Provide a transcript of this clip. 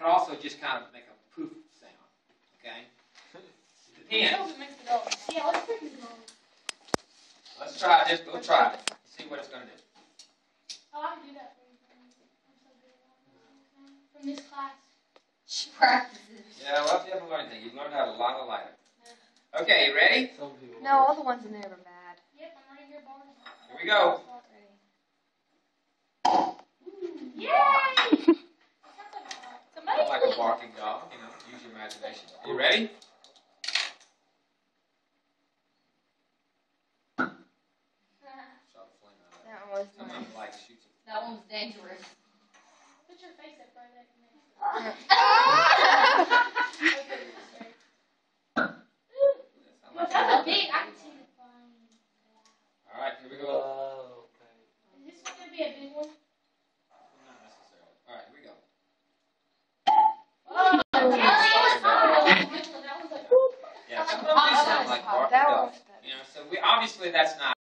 could also just kind of make a poof sound. Okay? Depends. Yeah, let's pick it up. Let's try this. We'll try it. See what it's going to do. Oh, I can do that for you. I'm so good at that. From this class. She practices. Yeah, well, if you haven't learned anything, you've learned how to lie a lighter. Okay, you ready? No, all the ones in there are bad. Yep, I'm right here, Barney. Here we go. Yay! Not like a barking dog, you know, use your imagination. You ready? That one was Someone nice. like shoots it. That one's dangerous. Put your face up right there. That's a big. I can see the flying. All right, here we go. Is this going to be a big one? Not necessarily. All right, here we go. Oh, Yeah, some of these sound like barking dogs. You know, so obviously that's not.